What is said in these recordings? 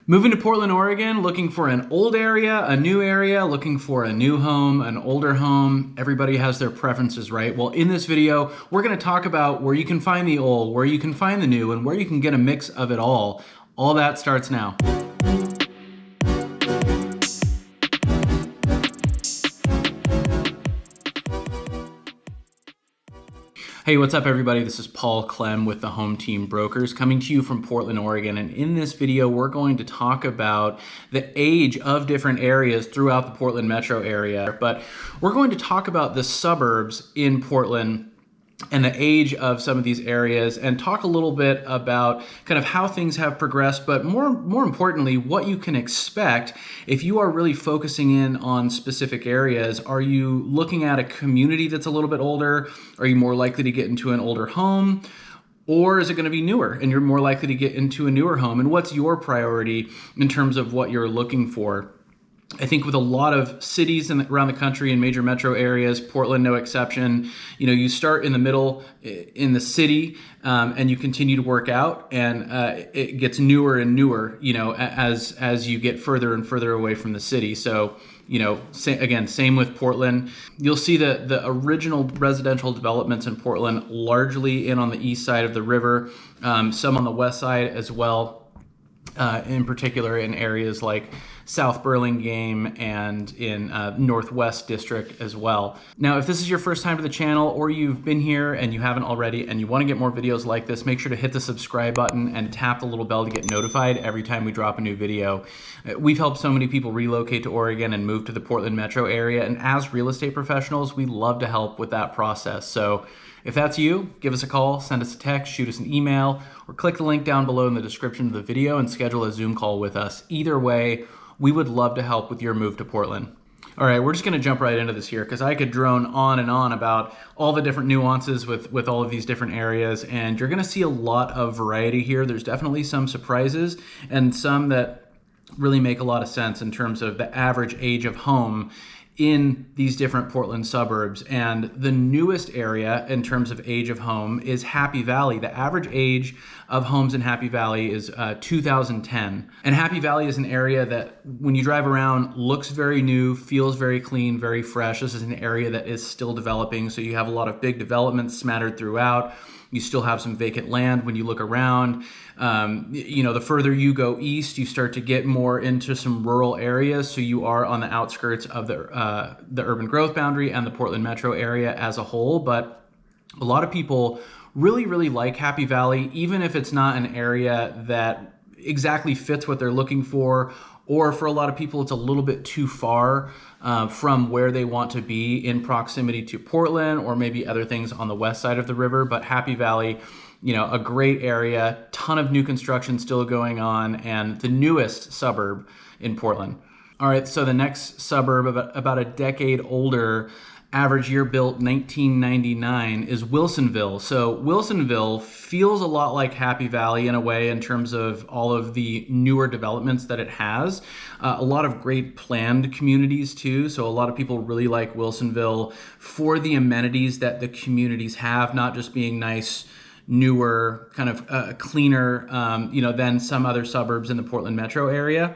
Moving to Portland, Oregon, looking for an old area, a new area, looking for a new home, an older home. Everybody has their preferences, right? Well, in this video, we're going to talk about where you can find the old, where you can find the new, and where you can get a mix of it all. All that starts now. Hey, what's up everybody? This is Paul Clem with the Home Team Brokers coming to you from Portland, Oregon. And in this video, we're going to talk about the age of different areas throughout the Portland metro area. But we're going to talk about the suburbs in Portland and the age of some of these areas and talk a little bit about kind of how things have progressed, but more importantly, what you can expect if you are really focusing in on specific areas. Are you looking at a community that's a little bit older? Are you more likely to get into an older home? Or is it going to be newer and you're more likely to get into a newer home? And what's your priority in terms of what you're looking for? I think with a lot of cities around the country and major metro areas, Portland no exception, you start in the middle in the city and you continue to work out, and it gets newer and newer, as you get further and further away from the city. So, same with Portland. You'll see the original residential developments in Portland largely in on the east side of the river, some on the west side as well, in particular in areas like South Burlingame and in Northwest District as well. Now, if this is your first time to the channel or you've been here and you haven't already and you want to get more videos like this, make sure to hit the subscribe button and tap the little bell to get notified every time we drop a new video. We've helped so many people relocate to Oregon and move to the Portland metro area, and as real estate professionals, we love to help with that process. So if that's you, give us a call, send us a text, shoot us an email, or click the link down below in the description of the video and schedule a Zoom call with us. Either way, we would love to help with your move to Portland. All right, we're just gonna jump right into this here because I could drone on and on about all the different nuances with all of these different areas, and you're gonna see a lot of variety here. There's definitely some surprises and some that really make a lot of sense in terms of the average age of home in these different Portland suburbs. And the newest area in terms of age of home is Happy Valley. The average age of homes in Happy Valley is 2010. And Happy Valley is an area that when you drive around looks very new, feels very clean, very fresh. This is an area that is still developing, so you have a lot of big developments smattered throughout. You still have some vacant land when you look around. The further you go east, you start to get more into some rural areas. So you are on the outskirts of the urban growth boundary and the Portland metro area as a whole. But a lot of people really, really like Happy Valley, even if it's not an area that exactly fits what they're looking for, or for a lot of people, it's a little bit too far from where they want to be in proximity to Portland or maybe other things on the west side of the river. But Happy Valley, a great area, ton of new construction still going on, and the newest suburb in Portland. All right, so the next suburb, about a decade older, average year built 1999, is Wilsonville. So Wilsonville feels a lot like Happy Valley in a way in terms of all of the newer developments that it has. A lot of great planned communities too. So a lot of people really like Wilsonville for the amenities that the communities have, not just being nice, newer, kind of cleaner, than some other suburbs in the Portland metro area.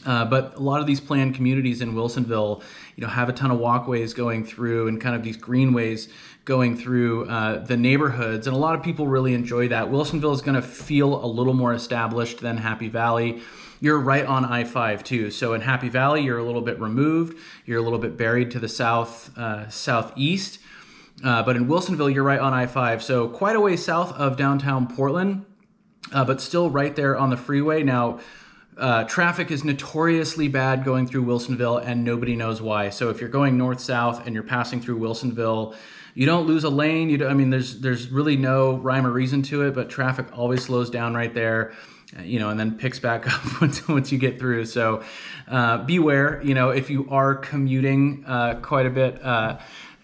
But a lot of these planned communities in Wilsonville, have a ton of walkways going through and kind of these greenways going through the neighborhoods. And a lot of people really enjoy that. Wilsonville is going to feel a little more established than Happy Valley. You're right on I-5 too. So in Happy Valley, you're a little bit removed. You're a little bit buried to the southeast. But in Wilsonville, you're right on I-5. So quite a way south of downtown Portland, but still right there on the freeway. Now, traffic is notoriously bad going through Wilsonville, and nobody knows why. So if you're going north-south and you're passing through Wilsonville, you don't lose a lane. There's really no rhyme or reason to it, but traffic always slows down right there, and then picks back up once you get through. So beware, if you are commuting quite a bit,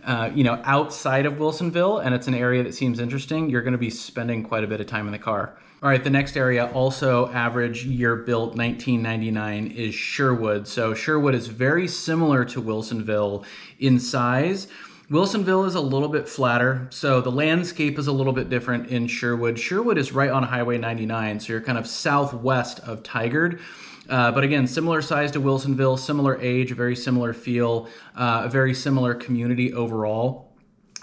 outside of Wilsonville, and it's an area that seems interesting, you're going to be spending quite a bit of time in the car. All right, the next area, also average year built 1999, is Sherwood. So Sherwood is very similar to Wilsonville in size. Wilsonville is a little bit flatter, so the landscape is a little bit different in Sherwood. Sherwood is right on Highway 99, so you're kind of southwest of Tigard. But again, similar size to Wilsonville, similar age, a very similar feel, a very similar community overall.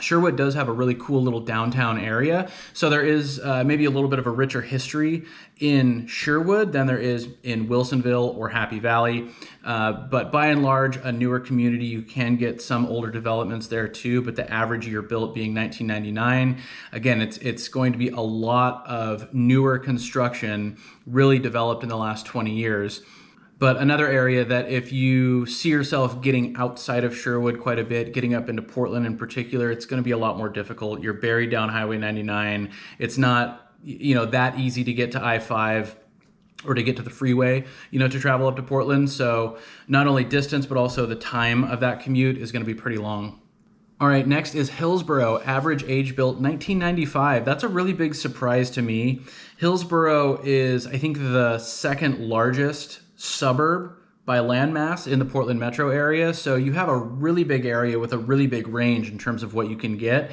Sherwood does have a really cool little downtown area, so there is maybe a little bit of a richer history in Sherwood than there is in Wilsonville or Happy Valley, but by and large, a newer community. You can get some older developments there too, but the average year built being 1999. Again, it's going to be a lot of newer construction, really developed in the last 20 years. But another area that if you see yourself getting outside of Sherwood quite a bit, getting up into Portland in particular, it's going to be a lot more difficult. You're buried down Highway 99. It's not, that easy to get to I-5 or to get to the freeway, to travel up to Portland. So not only distance, but also the time of that commute is going to be pretty long. All right, next is Hillsboro, average age built 1995. That's a really big surprise to me. Hillsboro is, I think, the second largest suburb by landmass in the Portland metro area. So you have a really big area with a really big range in terms of what you can get.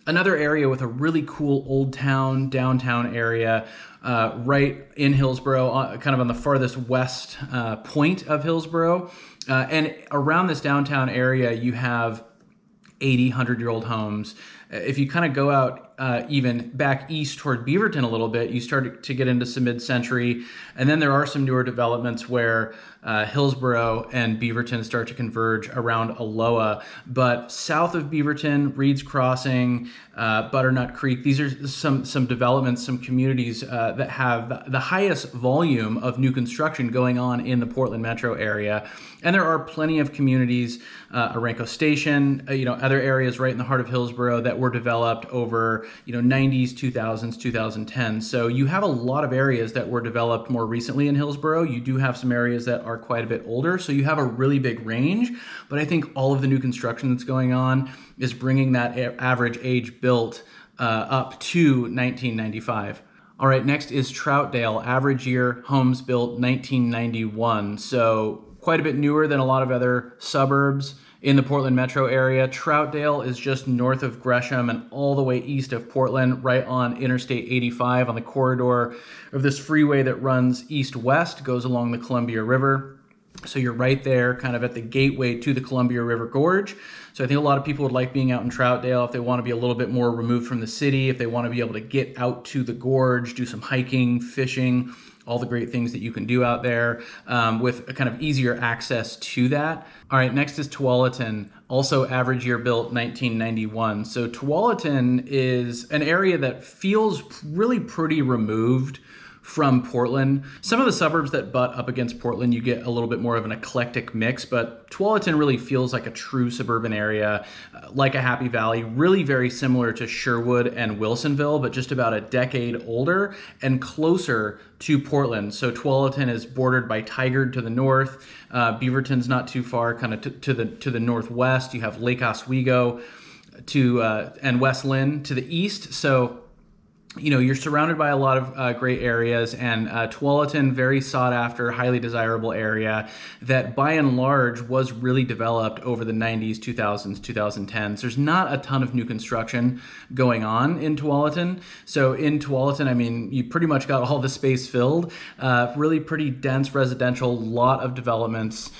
Another area with a really cool old town, downtown area right in Hillsboro, kind of on the farthest west point of Hillsboro. And around this downtown area, you have 80, 100-year-old homes. If you kind of go out even back east toward Beaverton a little bit, you start to get into some mid-century. And then there are some newer developments where Hillsboro and Beaverton start to converge around Aloha. But south of Beaverton, Reed's Crossing, Butternut Creek, these are some developments, some communities that have the highest volume of new construction going on in the Portland metro area. And there are plenty of communities, Aranco Station, other areas right in the heart of Hillsboro that were developed over 90s, 2000s, 2010s. So you have a lot of areas that were developed more recently in Hillsboro. You do have some areas that are quite a bit older. So you have a really big range. But I think all of the new construction that's going on is bringing that average age built up to 1995. All right, next is Troutdale, average year homes built 1991. So quite a bit newer than a lot of other suburbs in the Portland metro area. Troutdale is just north of Gresham and all the way east of Portland, right on Interstate 85 on the corridor of this freeway that runs east-west, goes along the Columbia River. So you're right there kind of at the gateway to the Columbia River Gorge. So I think a lot of people would like being out in Troutdale if they want to be a little bit more removed from the city, if they want to be able to get out to the gorge, do some hiking, fishing, all the great things that you can do out there with a kind of easier access to that. All right, next is Tualatin, also average year built 1991. So Tualatin is an area that feels really pretty removed from Portland. Some of the suburbs that butt up against Portland, you get a little bit more of an eclectic mix, but Tualatin really feels like a true suburban area, like a Happy Valley, really very similar to Sherwood and Wilsonville, but just about a decade older and closer to Portland. So Tualatin is bordered by Tigard to the north, Beaverton's not too far, kind of to the northwest. You have Lake Oswego and West Linn to the east. So you're surrounded by a lot of great areas, and Tualatin, very sought after, highly desirable area that by and large was really developed over the 90s, 2000s, 2010s. There's not a ton of new construction going on in Tualatin. So in Tualatin, you pretty much got all the space filled, really pretty dense residential, lot of developments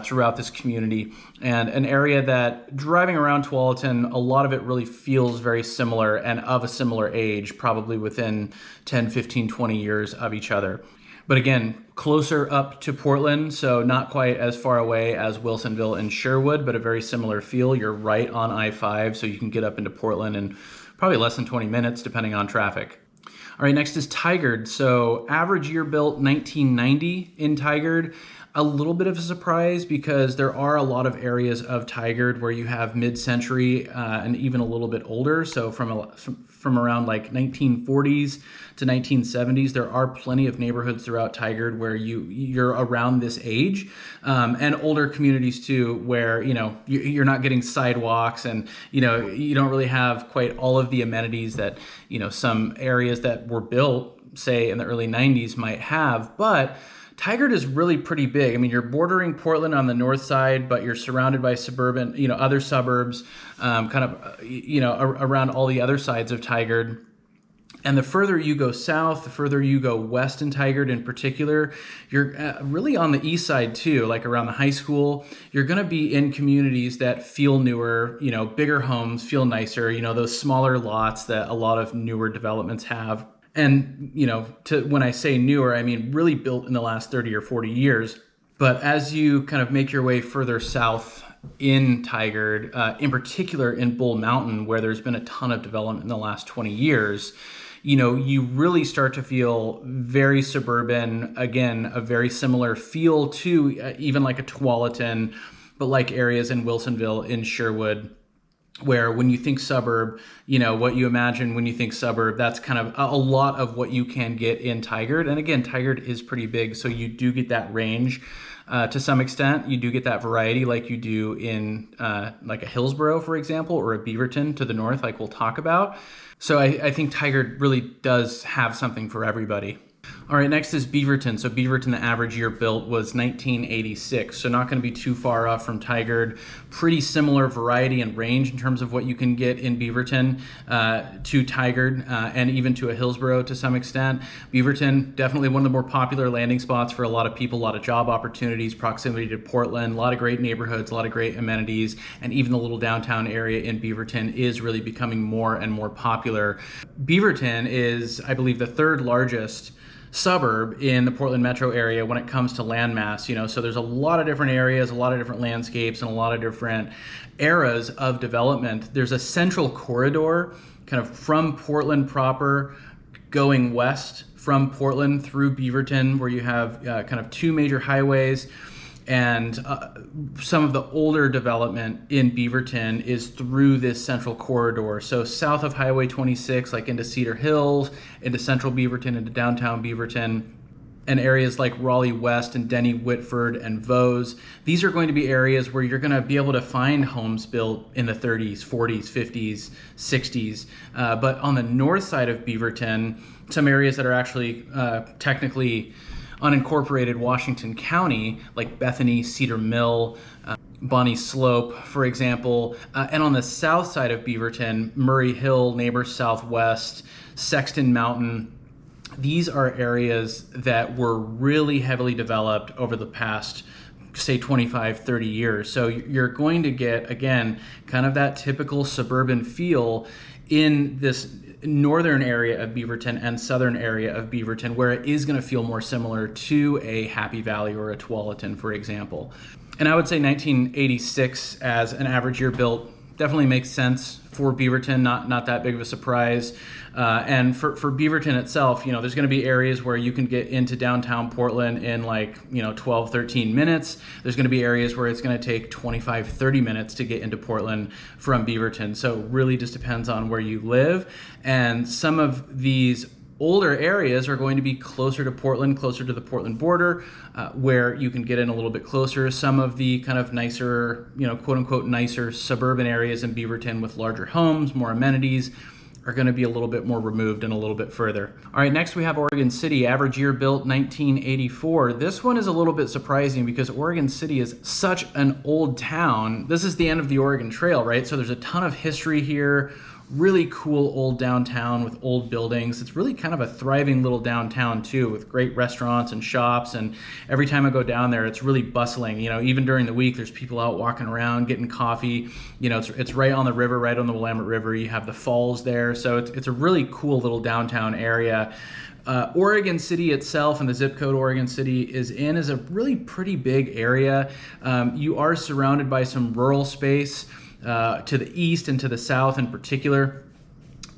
throughout this community, and an area that driving around Tualatin, a lot of it really feels very similar and of a similar age, probably within 10, 15, 20 years of each other. But again, closer up to Portland, so not quite as far away as Wilsonville and Sherwood, but a very similar feel. You're right on I-5, so you can get up into Portland in probably less than 20 minutes, depending on traffic. All right, next is Tigard. So average year built 1990 in Tigard. A little bit of a surprise because there are a lot of areas of Tigard where you have mid-century and even a little bit older. So from around like 1940s to 1970s, there are plenty of neighborhoods throughout Tigard where you're around this age, and older communities too, where you're not getting sidewalks and you don't really have quite all of the amenities that some areas that were built, say in the early 90s, might have, but Tigard is really pretty big. I mean, you're bordering Portland on the north side, but you're surrounded by suburban, other suburbs, around all the other sides of Tigard. And the further you go south, the further you go west in Tigard in particular, you're really on the east side too, like around the high school. You're going to be in communities that feel newer, bigger homes, feel nicer, those smaller lots that a lot of newer developments have. And, when I say newer, I mean really built in the last 30 or 40 years. But as you kind of make your way further south in Tigard, in particular in Bull Mountain, where there's been a ton of development in the last 20 years, you really start to feel very suburban, again, a very similar feel to even like a Tualatin, but like areas in Wilsonville, in Sherwood, where when you think suburb, what you imagine when you think suburb, that's kind of a lot of what you can get in Tigard. And again, Tigard is pretty big, so you do get that range to some extent. You do get that variety like you do in like a Hillsboro, for example, or a Beaverton to the north, like we'll talk about. So I think Tigard really does have something for everybody. All right, next is Beaverton. So Beaverton, the average year built was 1986. So not going to be too far off from Tigard. Pretty similar variety and range in terms of what you can get in Beaverton to Tigard and even to a Hillsboro to some extent. Beaverton, definitely one of the more popular landing spots for a lot of people, a lot of job opportunities, proximity to Portland, a lot of great neighborhoods, a lot of great amenities, and even the little downtown area in Beaverton is really becoming more and more popular. Beaverton is, I believe, the third largest suburb in the Portland metro area when it comes to landmass, so there's a lot of different areas, a lot of different landscapes, and a lot of different eras of development. There's a central corridor kind of from Portland proper going west from Portland through Beaverton, where you have kind of two major highways. And some of the older development in Beaverton is through this central corridor. So south of Highway 26, like into Cedar Hills, into central Beaverton, into downtown Beaverton, and areas like Raleigh West and Denny Whitford and Vose. These are going to be areas where you're going to be able to find homes built in the 30s, 40s, 50s, 60s. But on the north side of Beaverton, some areas that are actually technically unincorporated Washington County, like Bethany, Cedar Mill, Bonnie Slope, for example. And on the south side of Beaverton, Murray Hill, Neighbors Southwest, Sexton Mountain. These are areas that were really heavily developed over the past, say, 25, 30 years. So you're going to get, again, kind of that typical suburban feel in this northern area of Beaverton and southern area of Beaverton, where it is going to feel more similar to a Happy Valley or a Tualatin, for example. And I would say 1986 as an average year built definitely makes sense for Beaverton, not that big of a surprise. And for Beaverton itself, there's going to be areas where you can get into downtown Portland in 12, 13 minutes. There's going to be areas where it's going to take 25, 30 minutes to get into Portland from Beaverton. So it really just depends on where you live. And some of these older areas are going to be closer to Portland, closer to the Portland border, where you can get in a little bit closer. Some of the kind of nicer, quote unquote, nicer suburban areas in Beaverton with larger homes, more amenities, are going to be a little bit more removed and a little bit further. All right, next we have Oregon City, average year built 1984. This one is a little bit surprising because Oregon City is such an old town. This is the end of the Oregon Trail, right? So there's a ton of history here. Really cool old downtown with old buildings. It's really kind of a thriving little downtown too, with great restaurants and shops. And every time I go down there, it's really bustling. Even during the week, there's people out walking around, getting coffee. It's right on the river, right on the Willamette River. You have the falls there. So it's a really cool little downtown area. Oregon City itself, and the zip code Oregon City is a really pretty big area. You are surrounded by some rural space to the east and to the south in particular.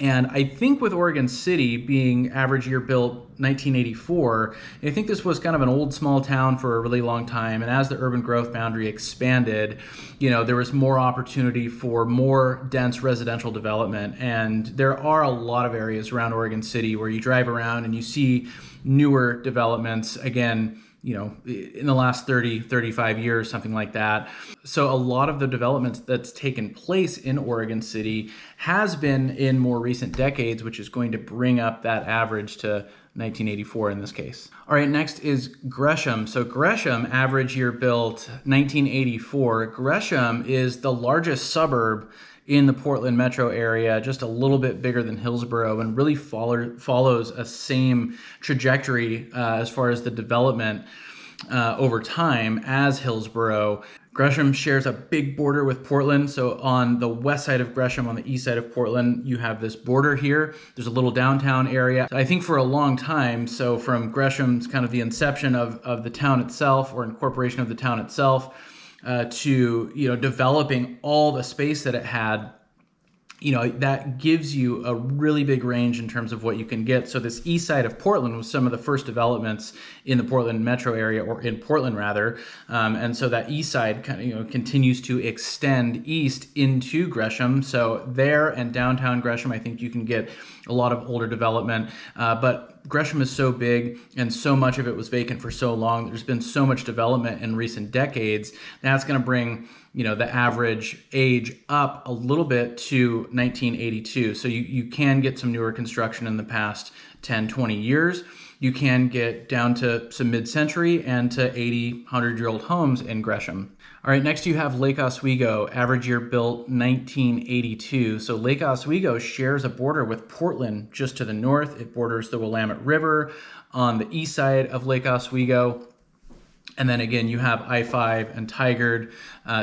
And I think with Oregon City being average year built 1984, I think this was kind of an old small town for a really long time. And as the urban growth boundary expanded, there was more opportunity for more dense residential development. And there are a lot of areas around Oregon City where you drive around and you see newer developments, again, in the last 30, 35 years, something like that. So a lot of the development that's taken place in Oregon City has been in more recent decades, which is going to bring up that average to 1984 in this case. All right, next is Gresham. So Gresham, average year built 1984. Gresham is the largest suburb in the Portland metro area, just a little bit bigger than Hillsboro, and really follows a same trajectory as far as the development over time as Hillsboro. Gresham shares a big border with Portland. So on the west side of Gresham, on the east side of Portland, you have this border here. There's a little downtown area. I think for a long time, so from Gresham's kind of the inception of the town itself, or incorporation of the town itself, to developing all the space that it had, that gives you a really big range in terms of what you can get. So this east side of Portland was some of the first developments in the Portland metro area, or in Portland rather. And so that east side kind of continues to extend east into Gresham. So there and downtown Gresham, I think you can get a lot of older development. But Gresham is so big and so much of it was vacant for so long. There's been so much development in recent decades. That's going to bring the average age up a little bit to 1982. So you can get some newer construction in the past 10, 20 years. You can get down to some mid-century and to 80, 100-year-old homes in Gresham. All right, next you have Lake Oswego, average year built 1982. So Lake Oswego shares a border with Portland just to the north. It borders the Willamette River on the east side of Lake Oswego. And then again, you have I-5 and Tigard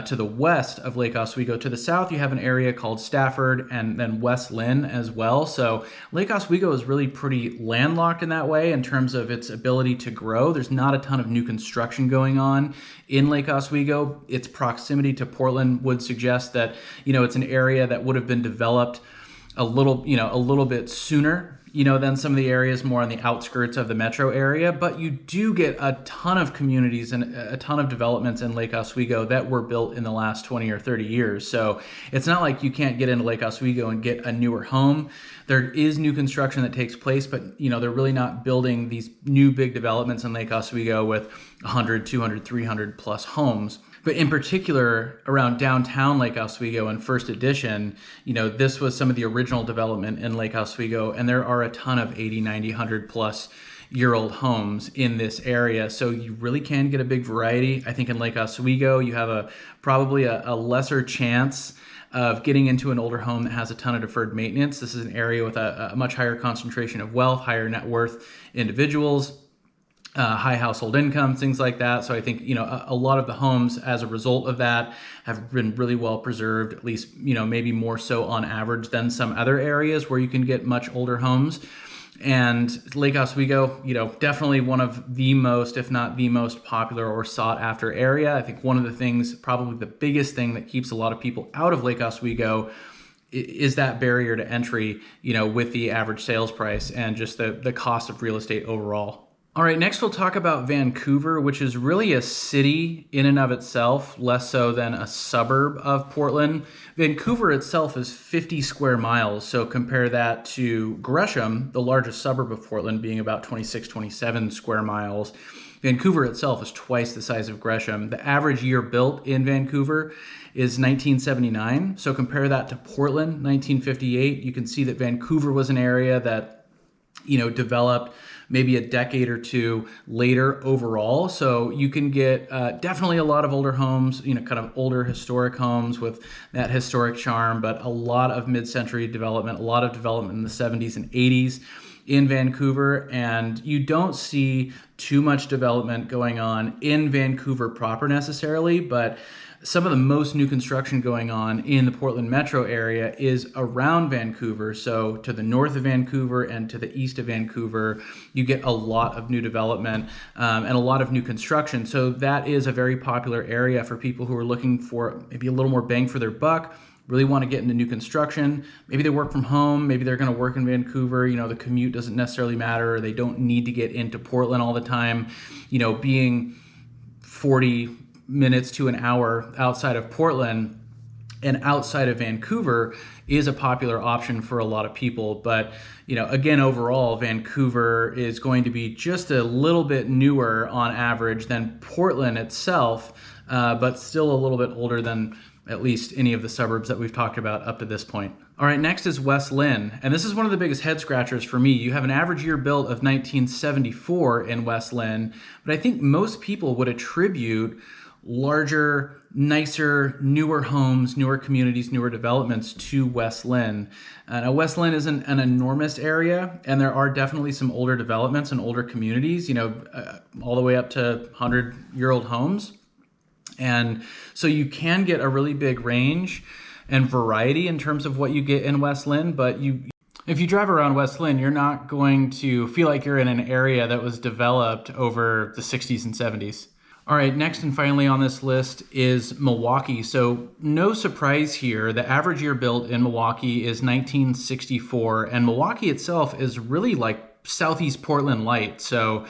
to the west of Lake Oswego. To the south, you have an area called Stafford and then West Linn as well. So Lake Oswego is really pretty landlocked in that way in terms of its ability to grow. There's not a ton of new construction going on in Lake Oswego. Its proximity to Portland would suggest that, it's an area that would have been developed a little bit sooner than some of the areas more on the outskirts of the metro area. But you do get a ton of communities and a ton of developments in Lake Oswego that were built in the last 20 or 30 years. So it's not like you can't get into Lake Oswego and get a newer home. There is new construction that takes place, but they're really not building these new big developments in Lake Oswego with 100, 200, 300 plus homes. But in particular, around downtown Lake Oswego and First Edition, this was some of the original development in Lake Oswego, and there are a ton of 80, 90, 100 plus year-old homes in this area. So you really can get a big variety. I think in Lake Oswego, you have probably a lesser chance of getting into an older home that has a ton of deferred maintenance. This is an area with a much higher concentration of wealth, higher net worth individuals. High household incomes, things like that. So I think, a lot of the homes as a result of that have been really well preserved, at least, maybe more so on average than some other areas where you can get much older homes. And Lake Oswego, definitely one of the most, if not the most popular or sought after area. I think one of the things, probably the biggest thing that keeps a lot of people out of Lake Oswego is that barrier to entry, with the average sales price and just the cost of real estate overall. All right, next we'll talk about Vancouver, which is really a city in and of itself, less so than a suburb of Portland. Vancouver itself is 50 square miles, so compare that to Gresham, the largest suburb of Portland, being about 26, 27 square miles. Vancouver itself is twice the size of Gresham. The average year built in Vancouver is 1979, so compare that to Portland, 1958. You can see that Vancouver was an area that, developed maybe a decade or two later overall. So you can get definitely a lot of older homes, kind of older historic homes with that historic charm, but a lot of mid-century development, a lot of development in the 70s and 80s in Vancouver. And you don't see too much development going on in Vancouver proper necessarily, but some of the most new construction going on in the Portland metro area is around Vancouver. So to the north of Vancouver and to the east of Vancouver, you get a lot of new development and a lot of new construction. So that is a very popular area for people who are looking for maybe a little more bang for their buck, really want to get into new construction. Maybe they work from home. Maybe they're going to work in Vancouver. The commute doesn't necessarily matter. Or they don't need to get into Portland all the time. Being 40 minutes to an hour outside of Portland and outside of Vancouver is a popular option for a lot of people. But, again, overall, Vancouver is going to be just a little bit newer on average than Portland itself, but still a little bit older than at least any of the suburbs that we've talked about up to this point. All right, next is West Linn, and this is one of the biggest head scratchers for me. You have an average year built of 1974 in West Linn, but I think most people would attribute larger, nicer, newer homes, newer communities, newer developments to West Linn. Now, West Linn isn't an enormous area, and there are definitely some older developments and older communities, all the way up to 100-year-old homes. And so you can get a really big range and variety in terms of what you get in West Linn, but if you drive around West Linn, you're not going to feel like you're in an area that was developed over the 60s and 70s. All right, next and finally on this list is Milwaukee. So no surprise here, the average year built in Milwaukee is 1964, and Milwaukee itself is really like Southeast Portland light. So,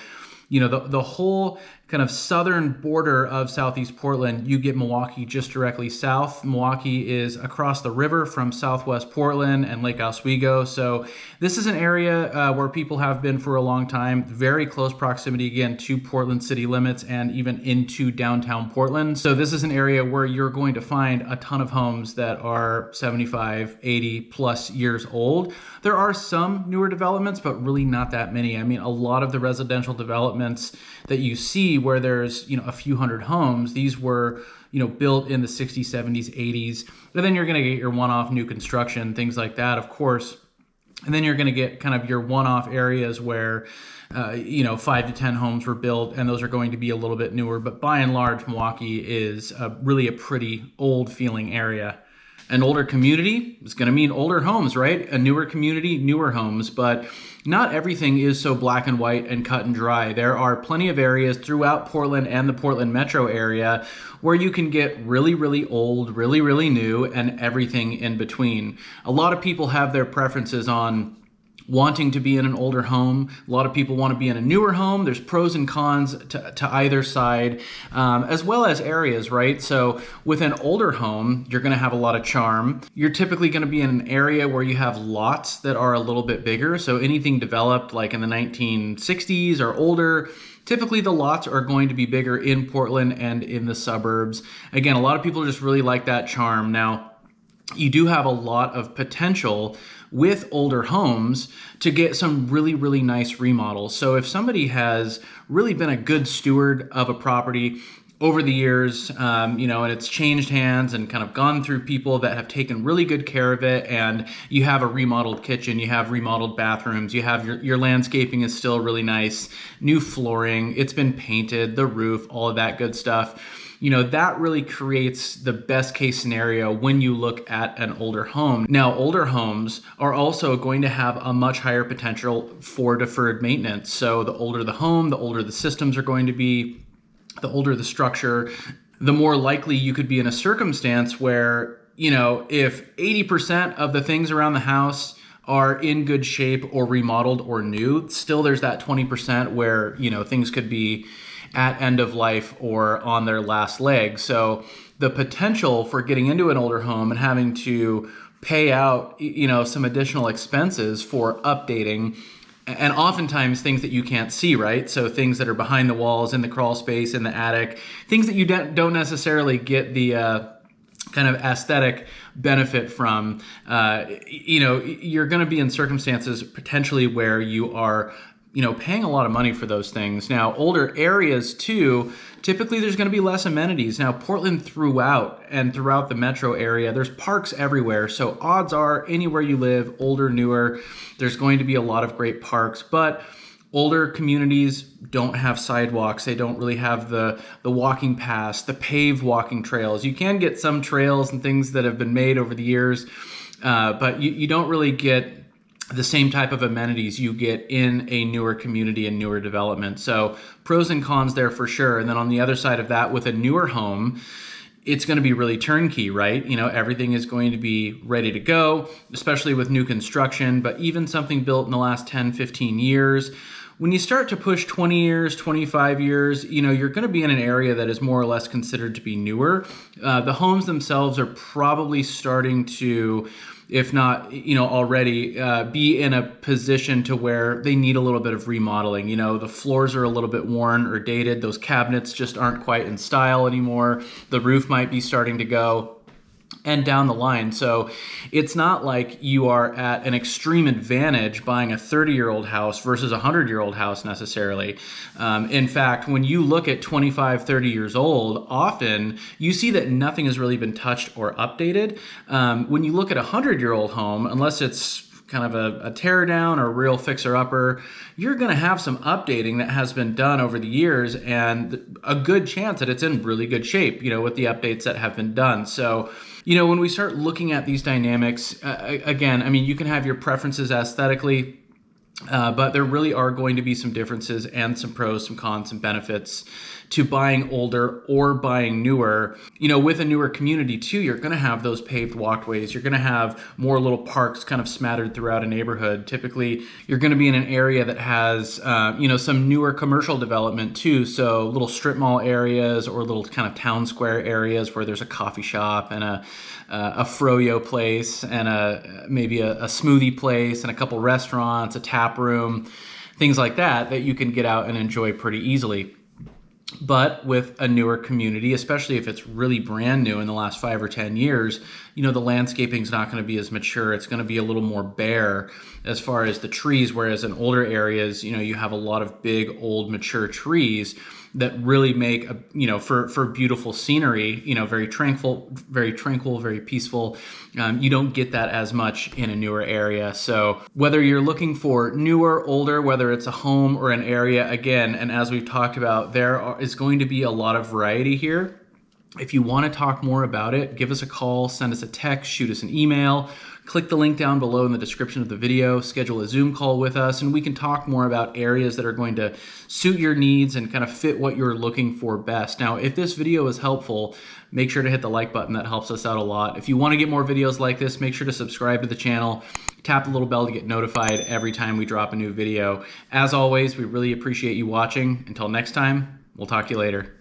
the whole kind of southern border of Southeast Portland, you get Milwaukee just directly south. Milwaukee is across the river from Southwest Portland and Lake Oswego. So this is an area where people have been for a long time, very close proximity again to Portland city limits and even into downtown Portland. So this is an area where you're going to find a ton of homes that are 75, 80 plus years old. There are some newer developments, but really not that many. I mean, a lot of the residential developments that you see where there's, a few hundred homes, these were, built in the 60s, 70s, 80s. And then you're going to get your one-off new construction, things like that, of course. And then you're going to get kind of your one-off areas where, 5 to 10 homes were built, and those are going to be a little bit newer. But by and large, Milwaukee is really a pretty old feeling area. An older community is going to mean older homes, right? A newer community, newer homes, but not everything is so black and white and cut and dry. There are plenty of areas throughout Portland and the Portland metro area where you can get really, really old, really, really new, and everything in between. A lot of people have their preferences on wanting to be in an older home. A lot of people want to be in a newer home. There's pros and cons to either side, as well as areas, right? So with an older home, you're going to have a lot of charm. You're typically going to be in an area where you have lots that are a little bit bigger. So anything developed like in the 1960s or older, typically the lots are going to be bigger in Portland and in the suburbs. Again, a lot of people just really like that charm. Now, you do have a lot of potential with older homes to get some really, really nice remodels. So if somebody has really been a good steward of a property over the years, and it's changed hands and kind of gone through people that have taken really good care of it, and you have a remodeled kitchen, you have remodeled bathrooms, you have your landscaping is still really nice, new flooring, it's been painted, the roof, all of that good stuff. That really creates the best case scenario when you look at an older home. Now, older homes are also going to have a much higher potential for deferred maintenance. So the older the home, the older the systems are going to be, the older the structure, the more likely you could be in a circumstance where, if 80% of the things around the house are in good shape or remodeled or new, still there's that 20% where, things could be at end of life or on their last leg. So the potential for getting into an older home and having to pay out, some additional expenses for updating, and oftentimes things that you can't see, right? So things that are behind the walls, in the crawl space, in the attic, things that you don't necessarily get the kind of aesthetic benefit from. You're going to be in circumstances potentially where you are paying a lot of money for those things. Now, older areas too, typically there's going to be less amenities. Now, Portland throughout the metro area, there's parks everywhere. So odds are anywhere you live, older, newer, there's going to be a lot of great parks. But older communities don't have sidewalks. They don't really have the walking paths, the paved walking trails. You can get some trails and things that have been made over the years, but you don't really get the same type of amenities you get in a newer community and newer development. So pros and cons there for sure. And then on the other side of that, with a newer home, it's going to be really turnkey, right? Everything is going to be ready to go, especially with new construction, but even something built in the last 10, 15 years, when you start to push 20 years, 25 years, you're going to be in an area that is more or less considered to be newer. The homes themselves are probably starting to if not, already be in a position to where they need a little bit of remodeling. The floors are a little bit worn or dated. Those cabinets just aren't quite in style anymore. The roof might be starting to go, and down the line. So it's not like you are at an extreme advantage buying a 30-year-old house versus a 100-year-old house necessarily. In fact, when you look at 25, 30 years old, often you see that nothing has really been touched or updated. When you look at a 100-year-old home, unless it's kind of a tear down or a real fixer-upper, you're going to have some updating that has been done over the years, and a good chance that it's in really good shape, with the updates that have been done. So, when we start looking at these dynamics, again, you can have your preferences aesthetically, but there really are going to be some differences and some pros, some cons, some benefits to buying older or buying newer. With a newer community too, you're going to have those paved walkways. You're going to have more little parks kind of smattered throughout a neighborhood. Typically, you're going to be in an area that has, some newer commercial development too. So little strip mall areas or little kind of town square areas where there's a coffee shop and a froyo place and maybe a smoothie place and a couple restaurants, a tap room, things like that you can get out and enjoy pretty easily. But with a newer community, especially if it's really brand new in the last 5 or 10 years, the landscaping is not going to be as mature. It's going to be a little more bare as far as the trees, whereas in older areas, you have a lot of big, old, mature trees that really make for beautiful scenery, very tranquil, very peaceful. You don't get that as much in a newer area. So whether you're looking for newer, older, whether it's a home or an area, again, and as we've talked about, is going to be a lot of variety here. If you want to talk more about it, give us a call, send us a text, shoot us an email. Click the link down below in the description of the video, schedule a Zoom call with us, and we can talk more about areas that are going to suit your needs and kind of fit what you're looking for best. Now, if this video is helpful, make sure to hit the like button. That helps us out a lot. If you want to get more videos like this, make sure to subscribe to the channel. Tap the little bell to get notified every time we drop a new video. As always, we really appreciate you watching. Until next time, we'll talk to you later.